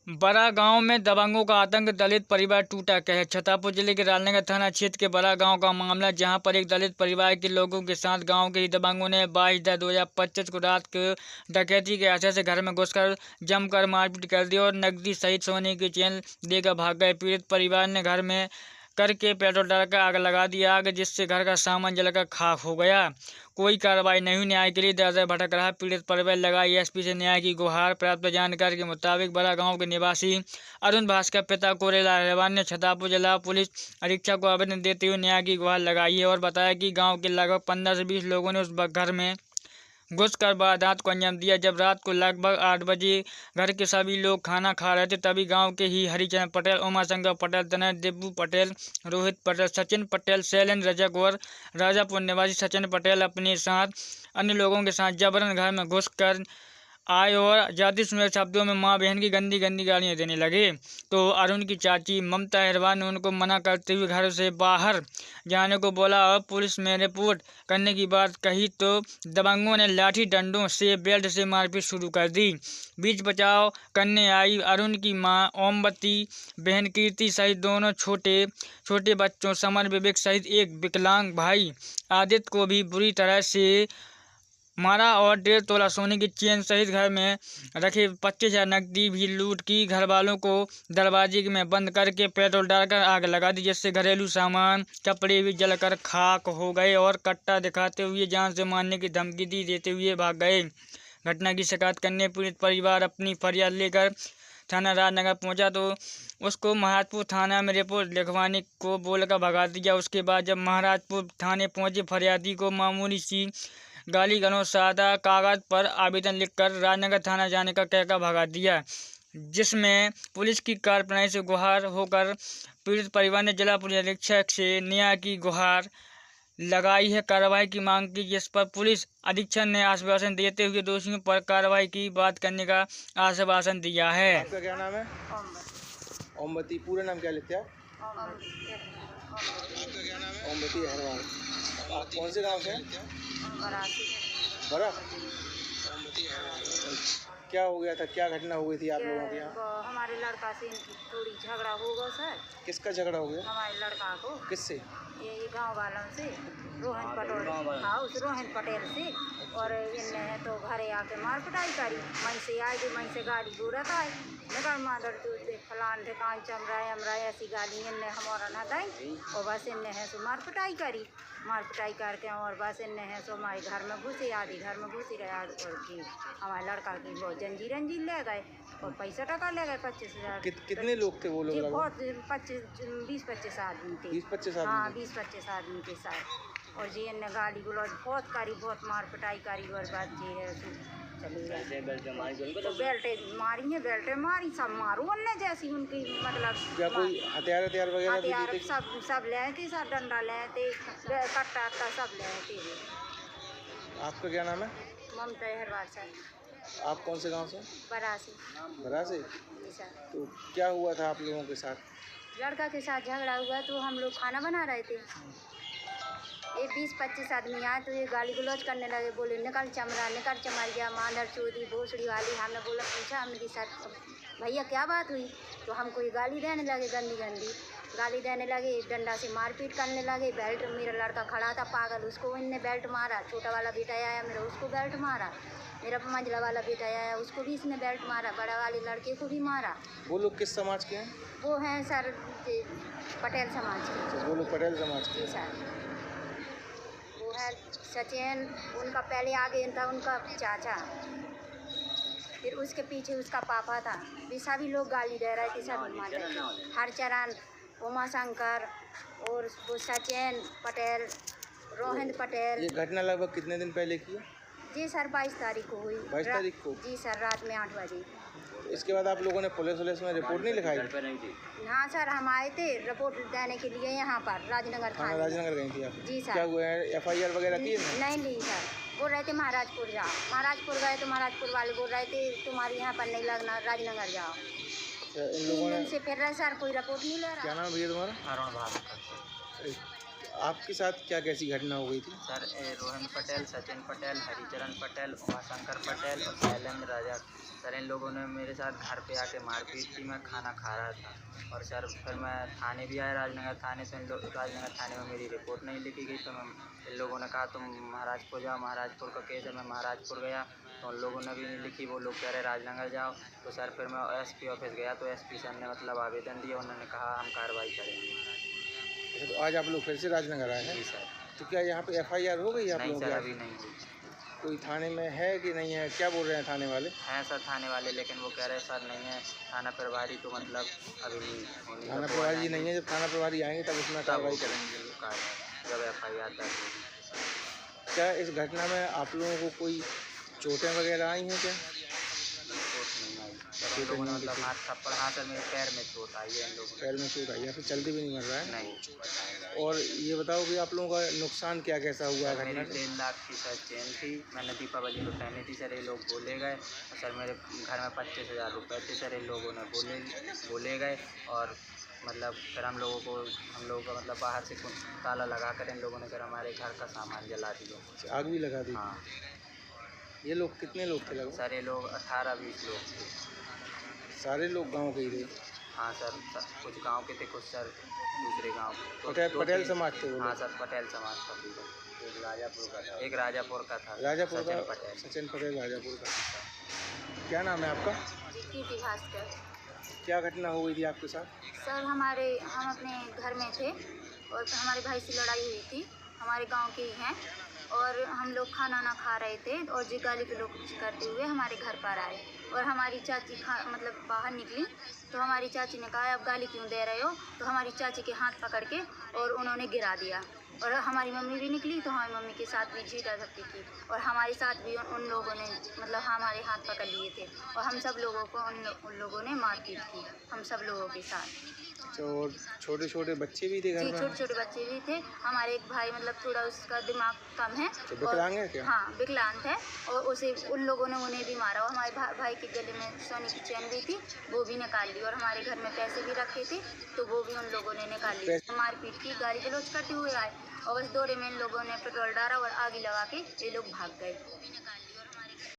बड़ा गांव में दबंगों का आतंक, दलित परिवार टूटा कहर। छतरपुर जिले के राजनगर थाना क्षेत्र के बड़ा गांव का मामला, जहां पर एक दलित परिवार के लोगों के साथ गांव के ही दबंगों ने 22/10/2025 को रात को डकैती के आशय से घर में घुसकर जमकर मारपीट कर दी और नकदी सहित सोने की चेन देकर भाग गए। पीड़ित परिवार ने घर में करके पेट्रोल डालकर आग लगा दी, आग जिससे घर का सामान जलकर खाक हो गया। कोई कार्रवाई नहीं हुई। न्याय के लिए दर-दर भटक रहा पीड़ित परिवार, लगाई एसपी से न्याय की गुहार। प्राप्त जानकारी के मुताबिक बड़ा गांव के निवासी अरुण भास्कर पिता कोरेलाल रहमान ने छतरपुर जिला पुलिस अधीक्षक को आवेदन देते हुए न्याय की गुहार लगाई है और बताया कि गांव के लगभग 15 से 20 लोगों ने उस घर में घुसकर वारदात को अंजाम दिया। जब रात को लगभग 8 बजे घर के सभी लोग खाना खा रहे थे, तभी गांव के ही हरिचंद्र पटेल, उमाशंकर पटेल, तनय दिब्बू पटेल, रोहित पटेल, सचिन पटेल, शैलेंद्र रजक और राजापुर निवासी सचिन पटेल अपने साथ अन्य लोगों के साथ जबरन घर में घुसकर आए और जाति सुंदर शब्दों में माँ बहन की गंदी गंदी गालियाँ देने लगे। तो अरुण की चाची ममता अहिरवार ने उनको मना करते हुए घर से बाहर जाने को बोला और पुलिस में रिपोर्ट करने की बात कही, तो दबंगों ने लाठी डंडों से बेल्ट से मारपीट शुरू कर दी। बीच बचाव करने आई अरुण की मां ओमवती, बहन कीर्ति सहित दोनों छोटे छोटे बच्चों समर, विवेक सहित एक विकलांग भाई आदित्य को भी बुरी तरह से मारा और 1.5 तोला सोने की चेन सहित घर में रखे 25,000 नकदी भी लूट की। घर वालों को दरवाजे में बंद करके पेट्रोल डालकर आग लगा दी, जिससे घरेलू सामान कपड़े भी जलकर खाक हो गए और कट्टा दिखाते हुए जान से मारने की धमकी देते हुए भाग गए। घटना की शिकायत करने पीड़ित परिवार अपनी फरियाद लेकर थाना राजनगर पहुंचा, तो उसको महाराजपुर थाना में रिपोर्ट लिखवाने को बोलकर भगा दिया। उसके बाद जब महाराजपुर थाने पहुंचे, फरियादी को मामूली सी गाली गलौज सादा कागज पर आवेदन लिखकर राजनगर थाना जाने का कहकर भगा दिया, जिसमें पुलिस की कार्यप्रणाली से गुहार होकर पीड़ित परिवार ने जिला पुलिस अधीक्षक से न्याय की गुहार लगाई है, कार्रवाई की मांग की, जिस पर पुलिस अधीक्षक ने आश्वासन देते हुए दोषियों पर कार्रवाई की बात करने का आश्वासन दिया है। आपका क्या नाम है? ओमवती। पूरा नाम क्या लेते हैं आप? आपका क्या नाम है? ओमवती अहिरवार। आप कौन से गांव से हैं? बड़ा। क्या हो गया था, क्या घटना हुई थी आप लोगों के यहाँ? हमारे लड़का से थोड़ी झगड़ा हो गया सर। किसका झगड़ा हो गया? हमारे लड़का को। किससे? ये गांव वालों से, रोहन पटेल। हाँ, उस रोहन पटेल से। और इनने तो घरे आके मार पिटाई करी। मई से आए थे, मई से गाड़ी घूरत आए, निकल मादर तो फलान ठिकान चमरा ऐसी गाली इनने हमारा ना दी और बस इनने है सो मार पिटाई करी। मार पिटाई करके और बस इनने है सो हमारे घर में घुसे, आधी घर में घुसी रहे और की हमारे लड़का की बहुत जंजीर ले गए और पैसा टका ले गए 25,000। कितने लोग थे वो लोग? बहुत 20-25 आदमी थे। 20-25 आदमी? हाँ, 20-25 आदमी के साथ। और जी इनने गाली गुलौज बहुत करी, बहुत मार पिटाई करी और बात जी है चली गई। तो बेल्टे मारी है, बेल्टे मारी, सब मारू उनने जैसी उनकी मतलब। क्या कोई हथियार वगैरह? हथियार सब ले थे, सब डंडा ले थे, कट्टा सब ले थे। आपका क्या नाम है? ममता अहिरवार सर। आप कौन से गांव से? बड़ा से। बड़ा से? जी सर। तो क्या हुआ था आप लोगों के साथ? लड़का के साथ झगड़ा हुआ, तो हम लोग खाना बना रहे थे। ये 20-25 आदमी आए तो ये गाली गलौज करने लगे, बोले निकल चमरा, निकल चमरिया, मांदर चोदी, भोसड़ी वाली। हमने बोला, पूछा हमने सर भैया क्या बात हुई? तो हमको ये गाली देने लगे, गंदी गंदी गाली देने लगे, डंडा से मारपीट करने लगे। बेल्ट, मेरा लड़का खड़ा था पागल, उसको इनने बेल्ट मारा। छोटा वाला बेटा आया मेरा, उसको बेल्ट मारा। मेरा मंझला वाला बेटा आया, उसको भी इसने बेल्ट मारा। बड़ा वाले लड़के को भी मारा। वो लोग किस समाज के हैं? वो हैं सर पटेल समाज के। वो लोग पटेल समाज के? जी सर। वो है सचिन, उनका पहले आगे था उनका चाचा, फिर उसके पीछे उसका पापा था। भी सभी लोग गाली दे रहे थे, सभी मान रहे थे। हरचरण, उमाशंकर और वो सचिन पटेल, रोहित पटेल। ये घटना लगभग कितने दिन पहले की है? जी सर, 22 तारीख को हुई। 22 तारीख को? जी सर, रात में 8 बजे। इसके बाद आप लोगों ने पुलिस में रिपोर्ट नहीं लिखाई? हाँ सर, हम आए थे रिपोर्ट देने के लिए यहाँ पर राजनगर थाने। राजनगर गई थी आप? जी सर। क्या हुआ है, FIR वगैरह की? नहीं ली सर, बोल रहे थे महाराजपुर जाओ। महाराजपुर गए तो महाराजपुर वाले बोल रहे थे तुम्हारे यहाँ पर नहीं लगना, राजनगर जाओ। इन लोगों ने से फिर रहे सर, कोई रिपोर्ट नहीं ले रहा। क्या नाम भैया तुम्हारा? अरुण भास्कर। आपके साथ क्या कैसी घटना हो गई थी? सर रोहन पटेल, सचिन पटेल, हरिचरण पटेल, उमाशंकर पटेल और शैलेंद्र राजा, सर इन लोगों ने मेरे साथ घर पे आके मारपीट की। मैं खाना खा रहा था और सर फिर मैं थाने भी आया, राजनगर थाने। तो राजनगर थाने में मेरी रिपोर्ट नहीं लिखी गई। तो इन लोगों ने कहा तुम महाराजपुर जाओ, महाराजपुर का केस है। मैं महाराजपुर गया तो उन लोगों ने भी नहीं लिखी। वो लोग कह रहे राजनगर जाओ। तो सर फिर मैं एसपी ऑफिस गया तो एसपी सर ने मतलब आवेदन दिया। उन्होंने कहा हम कार्रवाई करेंगे। अच्छा, तो आज आप लोग फिर से राजनगर आए हैं? जी सर। तो क्या यहाँ पे FIR हो गई आप नहीं लोगों सर, की? अभी नहीं हुई। कोई थाने में है कि नहीं है, क्या बोल रहे हैं थाने वाले? हैं सर थाने वाले, लेकिन वो कह रहे हैं सर नहीं है थाना प्रभारी, तो मतलब अभी नहीं होनी। थाना प्रभारी नहीं है, जब थाना प्रभारी आएंगे तब उसमें कार्रवाई करेंगे। जब FIR दर्ज होगी। क्या इस घटना में आप लोगों को कोई चोटें वगैरह आई हैं क्या? चोट नहीं आई सर। उन लोगों ने मतलब हाथ थप्पड़, हाँ सर मेरे पैर में चोट आई है इन लोगों पैर में चोट आई है, फिर चलते भी नहीं मर रहा है? नहीं। और ये बताओ कि आप लोगों का नुकसान क्या कैसा हुआ सर घटना मेरी में? 3 लाख की सर चेन थी, मैंने दीपावली को पहनी थी सर। ये लोग बोले गए और सर मेरे घर में 25,000 रुपये थे सर। इन लोगों ने बोले गए और मतलब फिर हम लोगों का मतलब बाहर से कुछ ताला लगा कर इन लोगों ने सर हमारे घर का सामान जला दिया। आग भी लगा दी? हाँ। ये लोग कितने लोग थे लगभग? सर ये लोग 18-20 लोग थे। सारे लोग गांव के ही थे? हाँ सर, कुछ गांव के थे, कुछ सर दूसरे गांव के। पटेल समाज थे वो? हाँ सर, पटेल समाज का भी था। एक राजापुर का था। राजापुर सचिन का? पटेल। सचिन पटेल राजापुर का। क्या नाम है आपका? कीर्ति भास्कर। क्या घटना हो गई थी आपके साथ? सर हम अपने घर में थे और हमारे भाई से लड़ाई हुई थी। हमारे गांव के ही हैं और हम लोग खाना ना खा रहे थे और जी गाली गलौज करते हुए हमारे घर पर आए और हमारी चाची मतलब बाहर निकली तो हमारी चाची ने कहा आप गाली क्यों दे रहे हो? तो हमारी चाची के हाथ पकड़ के और उन्होंने गिरा दिया और हमारी मम्मी भी निकली तो हमारी मम्मी के साथ भी झीटा झपटी की और हमारे साथ भी उन लोगों ने मतलब हमारे हाथ पकड़ लिए थे और हम सब लोगों को उन लोगों ने मारपीट की, हम सब लोगों के साथ। तो छोटे छोटे बच्चे भी थे घर जी, में? छोटे छोटे बच्चे भी थे। हमारे एक भाई मतलब थोड़ा उसका दिमाग कम है। तो विकलांग है क्या? हाँ, विकलांग है और उसे उन लोगों ने उन्हें भी मारा और हमारे भाई के गले में सोने की चैन भी थी, वो भी निकाल ली और हमारे घर में पैसे भी रखे थे तो वो भी उन लोगों ने निकाल ली। मारपीट की, गाली गलौज करते हुए आए और बस दौड़े में इन लोगों ने पेट्रोल डाला और आग लगा के ये लोग भाग गए।